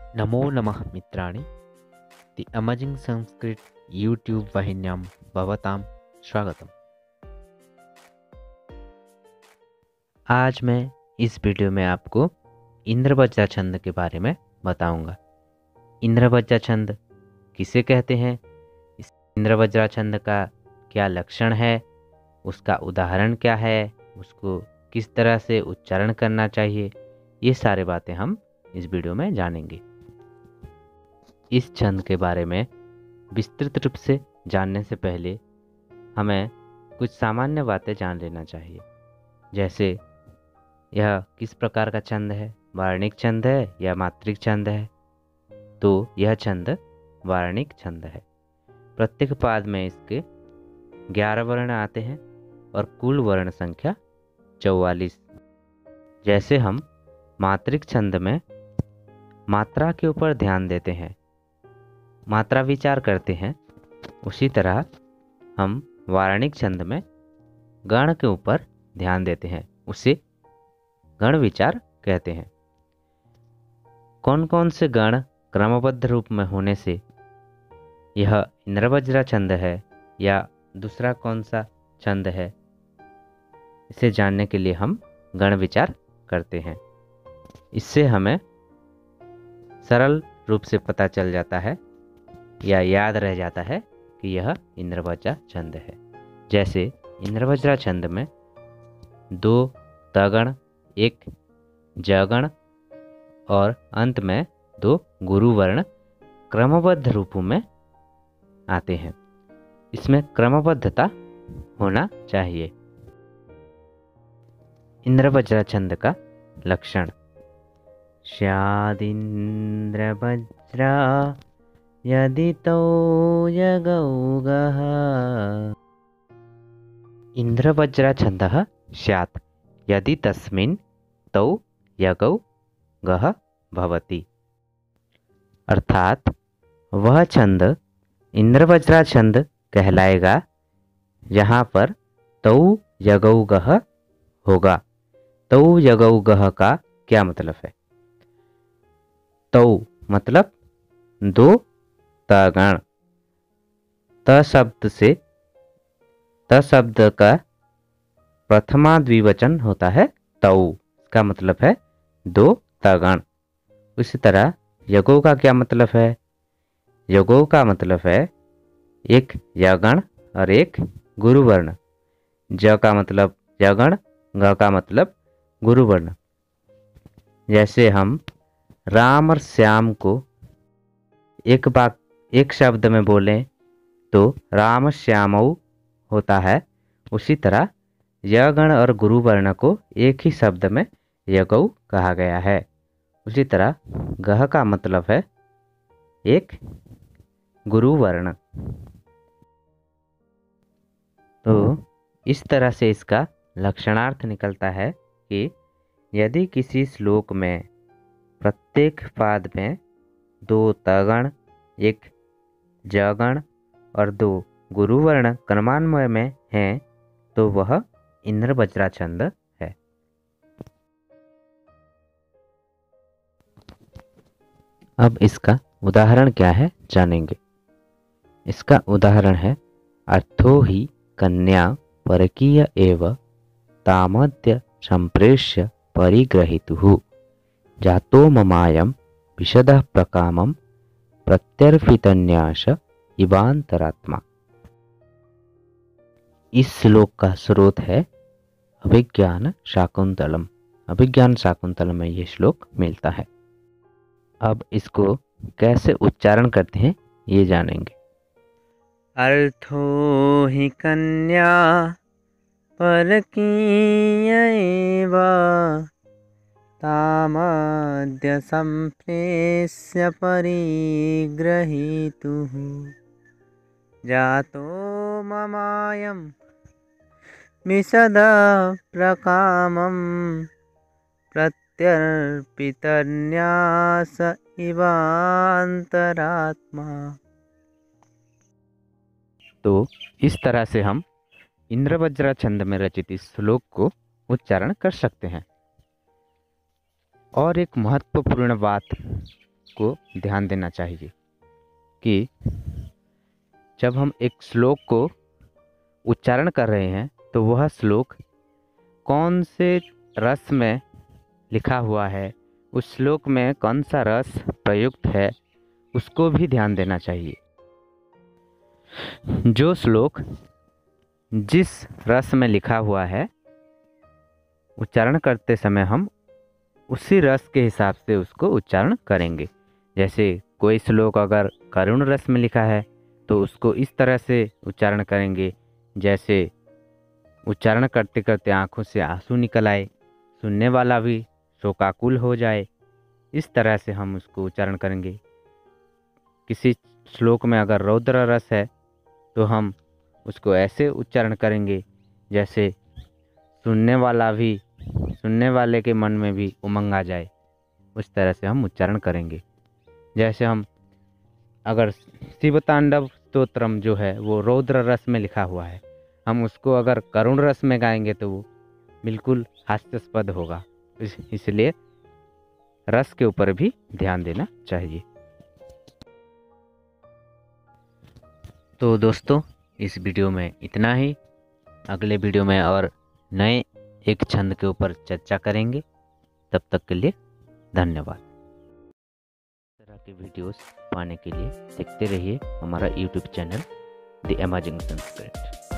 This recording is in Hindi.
नमो नमः मित्राणि। दि अमेजिंग संस्कृत यूट्यूब वाहिन्यां भवतां स्वागतम्। आज मैं इस वीडियो में आपको इंद्रवज्रा छंद के बारे में बताऊंगा। इंद्रवज्रा छंद किसे कहते हैं, इस इंद्रवज्रा छंद का क्या लक्षण है, उसका उदाहरण क्या है, उसको किस तरह से उच्चारण करना चाहिए, ये सारे बातें हम इस वीडियो में जानेंगे। इस छंद के बारे में विस्तृत रूप से जानने से पहले हमें कुछ सामान्य बातें जान लेना चाहिए। जैसे यह किस प्रकार का छंद है, वार्णिक छंद है या मात्रिक छंद है। तो यह छंद वार्णिक छंद है। प्रत्येक पाद में इसके 11 वर्ण आते हैं और कुल वर्ण संख्या 44। जैसे हम मात्रिक छंद में मात्रा के ऊपर ध्यान देते हैं, मात्रा विचार करते हैं, उसी तरह हम वार्णिक छंद में गण के ऊपर ध्यान देते हैं, उसे गण विचार कहते हैं। कौन कौन से गण क्रमबद्ध रूप में होने से यह इंद्रवज्रा छंद है या दूसरा कौन सा छंद है, इसे जानने के लिए हम गण विचार करते हैं। इससे हमें सरल रूप से पता चल जाता है या याद रह जाता है कि यह इंद्रवज्रा छंद है। जैसे इंद्रवज्रा छंद में 2 तगण, 1 जगण और अंत में 2 गुरुवर्ण क्रमबद्ध रूपों में आते हैं। इसमें क्रमबद्धता होना चाहिए। इंद्रवज्रा छंद का लक्षण। स्यादिन्द्रवज्रा यदि तौ यगौगः। इंद्रवज्रा छन्दः स्यात् यदि तस्मिन् तौ यगौ गः भवति। अर्थात वह छंद इंद्रवज्रा छंद कहलाएगा जहाँ पर तौ यगौ गः होगा। तौ यगौ गः का क्या मतलब है? तौ मतलब 2 तगण। त शब्द का प्रथमा द्विवचन होता है तौ, इसका मतलब है 2 तगण। उसी तरह यगो का क्या मतलब है? यगो का मतलब है 1 यगण और 1 गुरुवर्ण। ज का मतलब यगण, ग का मतलब गुरुवर्ण। जैसे हम राम और श्याम को एक शब्द में बोलें तो राम श्यामौ होता है। उसी तरह यगण और गुरुवर्ण को एक ही शब्द में यगौ कहा गया है। उसी तरह गह का मतलब है 1 गुरुवर्ण। तो इस तरह से इसका लक्षणार्थ निकलता है कि यदि किसी श्लोक में प्रत्येक पाद में 2 तगण, 1 जगण और 2 गुरुवर्ण क्रमान्वय में हैं तो वह इंद्रवज्रा छंद है। अब इसका उदाहरण क्या है जानेंगे। इसका उदाहरण है अर्थो ही कन्या परकीय एव तामद्य संप्रेष्य परिग्रहीतुः जातो ममायं विशदः प्रकामं प्रत्यर्पितन्यास इवांतरात्मा। इस श्लोक का स्रोत है अभिज्ञान शाकुंतलम। अभिज्ञान शाकुंतलम में ये श्लोक मिलता है। अब इसको कैसे उच्चारण करते हैं ये जानेंगे। अर्थो हि कन्या परकीय एव तामद्य संप्रेष्य परिग्रहीतुः जातो ममायं विशदः प्रकामं प्रत्यर्पितन्यास इवांतरात्मा। तो इस तरह से हम इंद्रवज्रा छंद में रचित इस श्लोक को उच्चारण कर सकते हैं। और एक महत्वपूर्ण बात को ध्यान देना चाहिए कि जब हम एक श्लोक को उच्चारण कर रहे हैं तो वह श्लोक कौन से रस में लिखा हुआ है, उस श्लोक में कौन सा रस प्रयुक्त है, उसको भी ध्यान देना चाहिए। जो श्लोक जिस रस में लिखा हुआ है, उच्चारण करते समय हम उसी रस के हिसाब से उसको उच्चारण करेंगे। जैसे कोई श्लोक अगर करुण रस में लिखा है तो उसको इस तरह से उच्चारण करेंगे जैसे उच्चारण करते करते आँखों से आंसू निकल आए, सुनने वाला भी शोकाकुल हो जाए। इस तरह से हम उसको उच्चारण करेंगे। किसी श्लोक में अगर रौद्र रस है तो हम उसको ऐसे उच्चारण करेंगे जैसे सुनने वाले के मन में भी उमंग आ जाए। उस तरह से हम उच्चारण करेंगे। जैसे हम अगर शिव तांडव स्तोत्रम जो है वो रौद्र रस में लिखा हुआ है, हम उसको अगर करुण रस में गाएंगे तो वो बिल्कुल हास्यास्पद होगा। इसलिए रस के ऊपर भी ध्यान देना चाहिए। तो दोस्तों, इस वीडियो में इतना ही। अगले वीडियो में और नए एक छंद के ऊपर चर्चा करेंगे। तब तक के लिए धन्यवाद। इस तरह के वीडियोस पाने के लिए देखते रहिए हमारा YouTube channel the amazing Sanskrit.